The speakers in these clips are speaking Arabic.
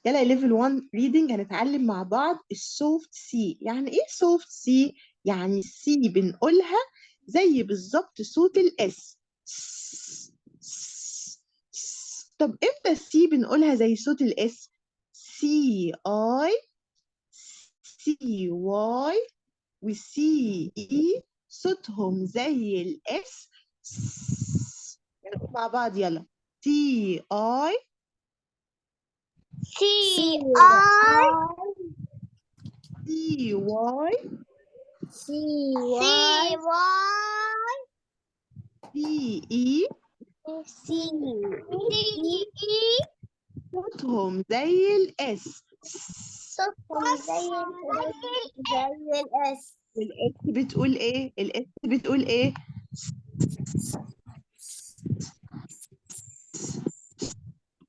يلا يا ليفل 1 ريدنج هنتعلم مع بعض السوفت سي. يعني ايه سوفت سي؟ يعني السي بنقولها زي بالظبط صوت الاس. طب امتى السي بنقولها زي صوت الاس؟ سي اي، سي واي، وسي اي صوتهم زي الاس. يلا نقول مع بعض، يلا. سي اي، سي اي سي واي، سي واي سي اي سي اي صوتهم زي الاس. صوتهم زي الاس. والاس بتقول ايه؟ الاس بتقول ايه؟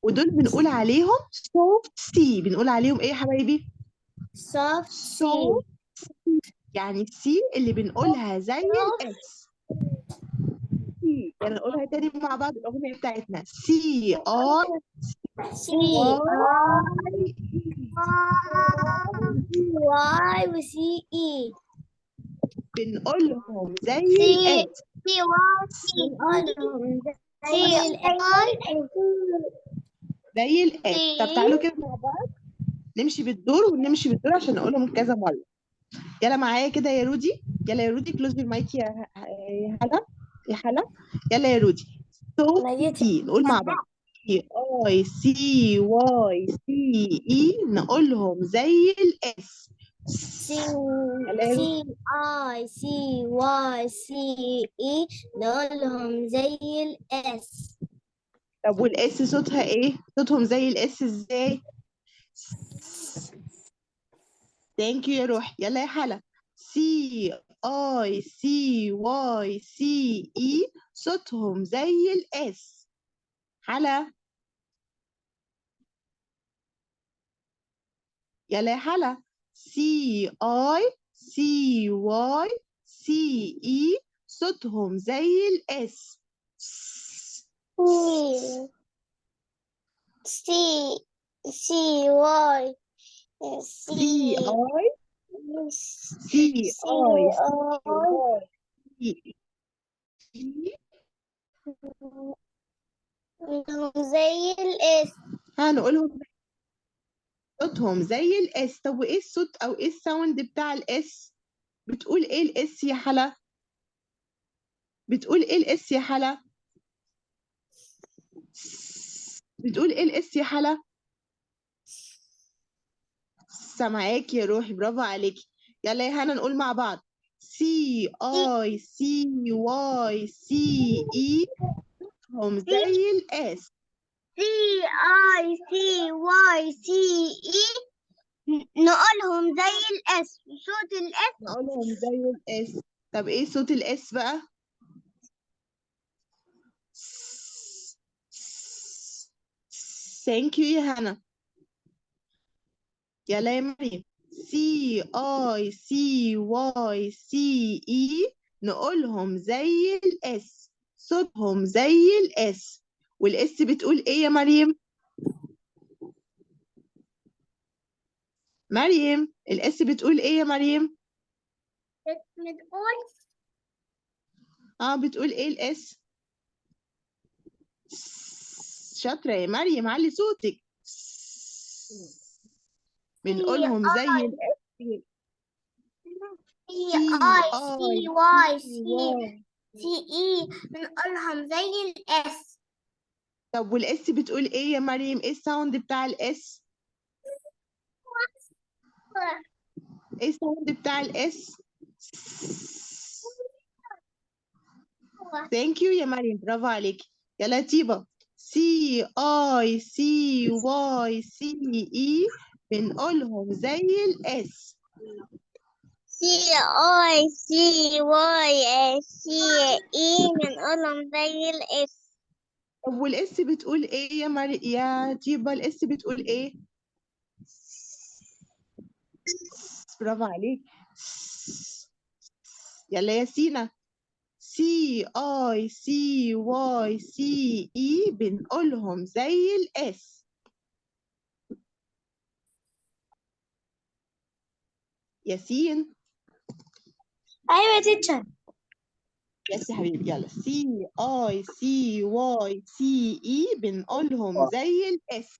ودول بنقول عليهم سوفت سي. بنقول عليهم ايه يا حبايبي؟ soft C. سوفت، يعني السي اللي بنقولها زي الاس. سي، يعني نقولها تاني مع بعض الأغنية بتاعتنا. سي اي C واي Y و C E. بنقولهم زي C الاس. C Y بنقولهم زي الآي. زي الاس. طب تعالوا C كده مع بعض نمشي بالدور ونمشي بالدور عشان نقولهم كذا مرة. يلا معايا كده يا رودي. يلا يا رودي كلوز المايك يا هلا. يا هلا. يلا يا رودي. صوت ميتة. سي نقول مع بعض. سي اي سي واي سي اي نقولهم زي الاس. C يلا يا C رودي. I C Y C E نقولهم زي الإس. طب والاس صوتها ايه؟ صوتهم زي الاس ازاي؟ ثانك يو يا روحي. يلا يا حلا. سي اي سي واي سي اي صوتهم زي الاس. حلا. يلا يا حلا. سي اي سي واي سي اي صوتهم زي الاس. C C Y سي C اي سي C اي سي I واي سي اي زي الإس. هنقولهم صوتهم زي الاس. طب وايه الصوت او ايه الساوند بتاع الاس؟ بتقول ايه الاس يا حلا؟ بتقول ايه الاس يا حلا؟ بتقول ايه الاس يا حلا؟ سامعاك يا روحي، برافو عليكي. يلا يا هنا نقول مع بعض. سي اي سي واي سي اي هم زي الاس. سي اي سي واي سي اي نقولهم زي الاس. صوت الاس. نقولهم زي الاس. طب ايه صوت الاس بقى؟ ثانك يو يا هنا. يلا يا مريم. سي اي سي واي سي اي نقولهم زي الاس. صوتهم زي الاس. والاس بتقول ايه يا مريم؟ مريم الاس بتقول ايه يا مريم؟ بتقول اه بتقول ايه الاس؟ شاطرة يا مريم، علي صوتك. سي بنقولهم زي الاس. سي سي اي اي سي واي سي سي واي. سي اي بنقولهم زي الاس. طب والاس بتقول ايه يا مريم؟ ايه الساوند بتاع الاس؟ ايه الساوند بتاع الاس؟ ثانك يو يا مريم، برافو عليكي. يلا يا تيبا. سي اي سي واي سي اي بنقولهم زي الاس. سي اي سي واي سي اي بنقولهم زي الاس. طب والاس بتقول ايه يا يا تيبا؟ الاس بتقول ايه؟ برافو عليك. يلا يا سينا. سي اي سي واي سي اي بنقولهم زي الاس. ياسين. أيوة يا تيتشر. يس يا حبيبي، يلا CICYCE بنقولهم زي الاس.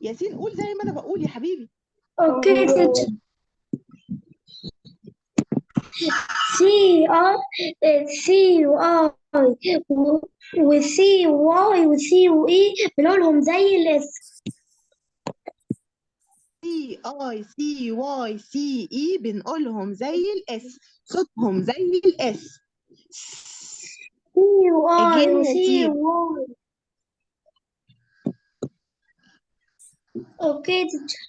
ياسين قول زي ما انا بقول يا حبيبي. أوكي يا تيتشر. CI وCY بنقولهم زي الاس. CICYCE بنقولهم زي الاس، صوتهم زي الاس. CY again يا ياسين. وCY. أوكي يا تيتشر.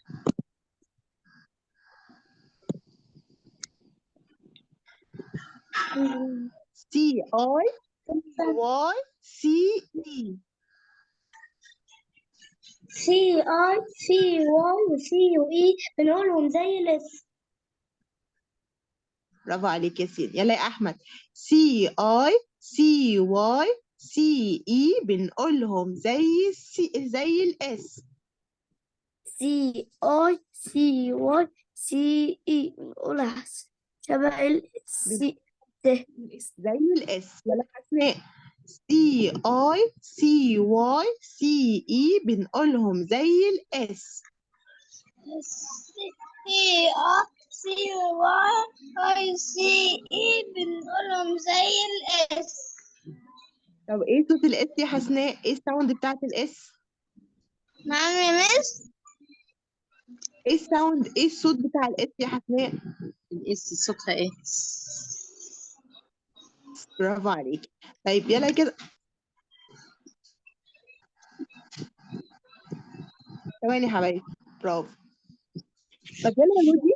CICYCE. CI وCY بنقولهم زي الاس. برافو عليك ياسين. يلا يا احمد، CICYCE بنقولهم زي الاس. CICYCE بنقولها شبه السي زي الاس. يلا حسناء، CICYCE بنقولهم زي الاس. CICYCE بنقولهم زي الاس. طب ايه صوت الاس يا حسناء؟ ايه الساوند بتاعت الاس؟ نعم يا مس. ايه الصوت بتاع الاس يا حسناء؟ الاس صوتها ايه؟ برافو عليك. طيب يلا كده، ثواني يا حبايبي. برافو. طب يلا يا رودي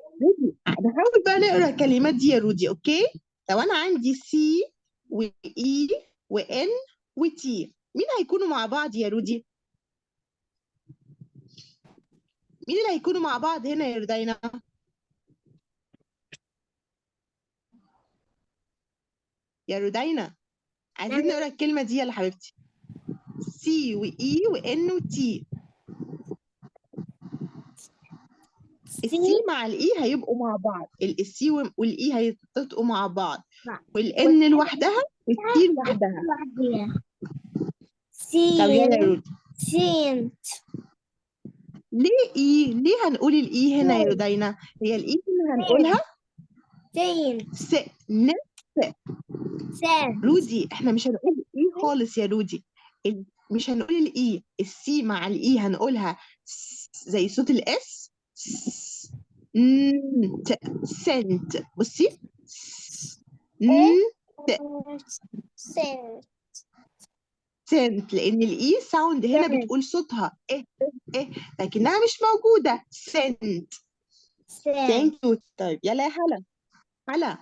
نحاول بقى نقرا الكلمات دي يا رودي. اوكي، لو انا عندي سي واي وان وتي، مين هيكونوا مع بعض يا رودي؟ مين اللي هيكونوا مع بعض هنا يا رودينا؟ يا رودينا عايزين نقرا الكلمه دي يلا حبيبتي. سي واي وان وتي. السي مع الاي هيبقوا مع بعض، السي والاي هيتطقوا مع بعض، والان لوحدها والتي لوحدها. طب يلا يا رودي، سينت. ليه هنقول الاي هنا يا رودينا؟ هي الاي اللي هنقولها سينت. سان. رودي احنا مش هنقول الاي خالص يا رودي. مش هنقول الاي، السي مع الاي هنقولها زي صوت الاس. سنت. بصي، سنت. سنت، لان الاي ساوند هنا بتقول صوتها ايه لكنها مش موجوده. سنت. ثانك يو. طيب يلا يا حلا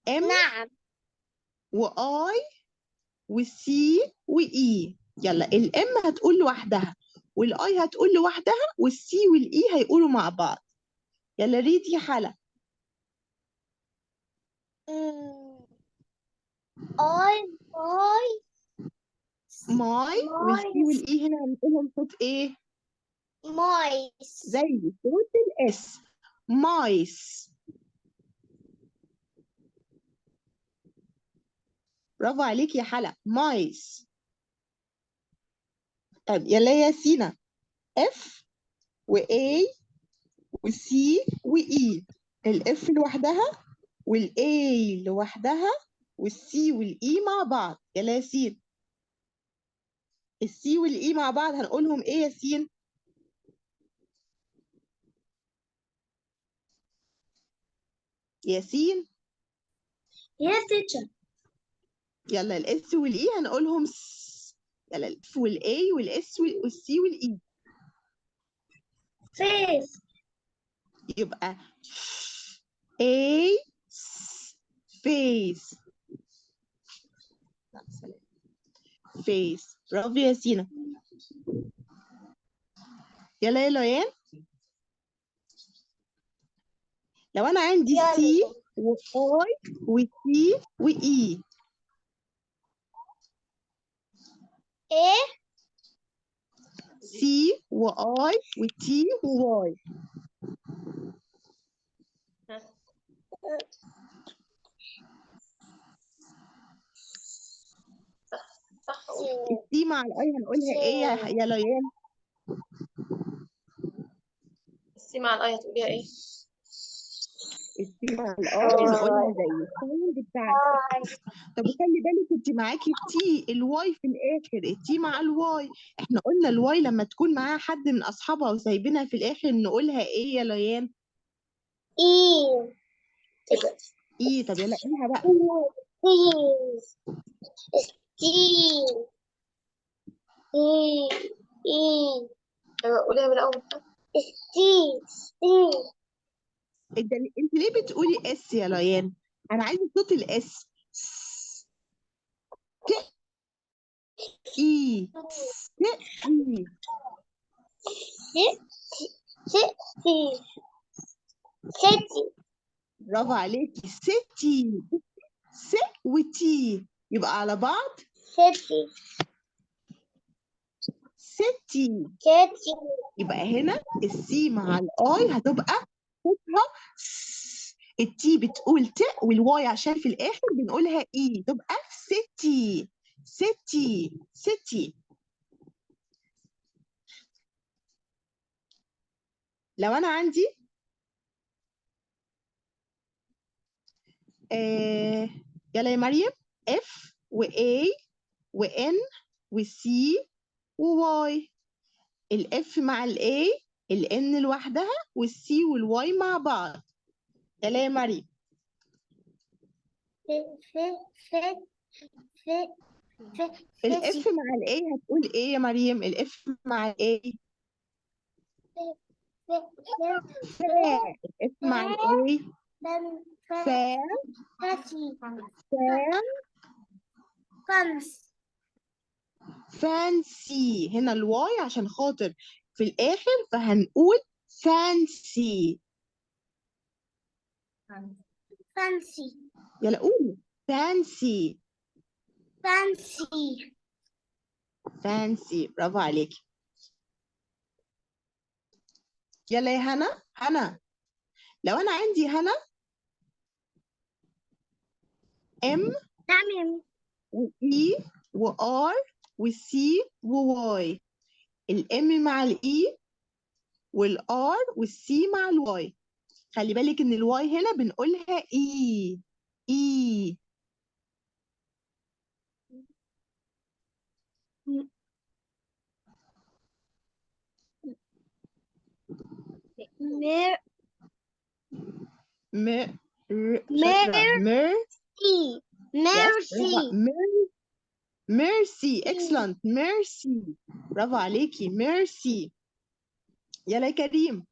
ام نعم. واي والسي واي. يلا الام هتقول لوحدها والاي هتقول لوحدها والسي والاي هيقولوا مع بعض. يلا ريد يا حلا. اي ماي والسي والاي هنا هنقولهم صوت ايه؟ مايس. زي صوت الاس. مايس. برافو عليك يا حلا. مايس. طيب يلا يا سينا، اف واي وسي واي. الاف لوحدها والاي لوحدها والسي والاي مع بعض. يلا يا سين، السي والاي مع بعض هنقولهم ايه يا سين؟ ياسين. يس تيتشر. يلا الاس والاي هنقولهم يلا الاف والاي والاس والسي والاي. فيس. يبقى اي فيس. فيس. برافو يا سينا. يلا يا لويان، لو انا عندي سي واي وسي واي. ايه سي واي وتي وواي. السي مع الاي هنقولها ايه يا ليان؟ السي مع الآية هتقوليها ايه؟ السي مع الاي نقولها زي الساوند بتاعتها. طب وخلي بالك انت معاكي التي الواي في الاخر، التي مع الواي. احنا قلنا الواي لما تكون معاها حد من اصحابها وسايبينها في الاخر نقولها ايه يا ليان؟ إي ايه. طب يلا قولها بقى. أيوة قوليها من الأول. انت ليه بتقولي اس يا ليان؟ انا عايزه صوت الاس. ت اي ت اي. برافو عليكي. ستي. س وتي يبقى على بعض ستي. يبقى هنا السي مع الاي هتبقى صوتها س. التي بتقول ت والواي عشان في الاخر بنقولها اي تبقى ستي. ستي ستي. لو انا عندي يلا يا مريم اف واي وان وسي وواي. الاف مع الاي، الان لوحدها، والسي والواي مع بعض. يلا يا مريم. الاف مع الاي هتقول ايه يا مريم؟ الاف مع الاي فا. الاف مع الاي فا. فا فانسي. هنا الواي عشان خاطر في الاخر فهنقول فانسي. يلا قولي فانسي. فانسي. برافو عليكي. يلا يا هنا. هنا لو انا عندي هنا ام واي وار وسي وواي. الام مع الاي والار والسي مع الواي. خلي بالك ان الواي هنا بنقولها اي. اي. م ر شاطرة. مر. ميرسي. اكسلنت. ميرسي. برافو عليكي. ميرسي. يلا يا كريم.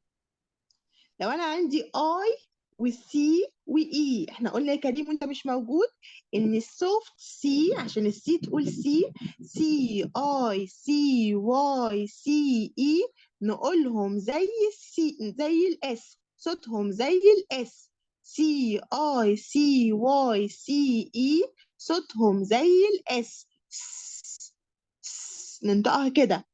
لو انا عندي اي والسي واي، احنا قلنا يا كريم وانت مش موجود ان السوفت سي عشان السي تقول سي. سي اي سي واي سي اي نقولهم زي السي زي الاس، صوتهم زي الاس. سي اي سي واي سي اي صوتهم زي الاس. ننطقها كده.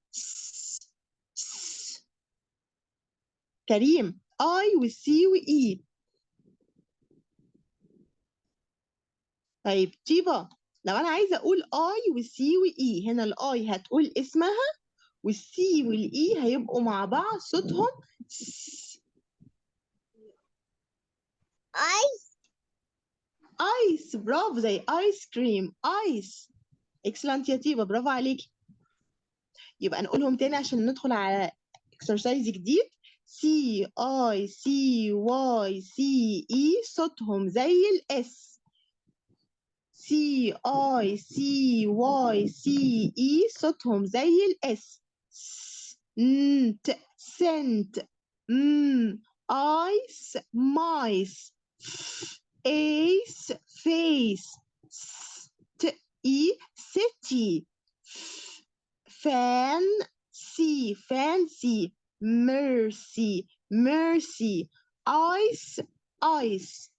كريم اي والسي واي. طيب تيفا لو انا عايزه اقول اي والسي واي، هنا الاي هتقول اسمها والسي والاي هيبقوا مع بعض صوتهم ايس. برافو. زي ايس كريم. ايس. اكسلنت يا تيفا. برافو عليكي. يبقى نقولهم تاني عشان ندخل على اكسرسايز جديد. سي اي سي واي سي اي صوتهم زي الاس. سي اي سي واي سي اي صوتهم زي الاس. سنت. ايس مايس. ايس فيس. اي سيتي. فانسي. فانسي. ميرسي. ميرسي. ايس. ايس.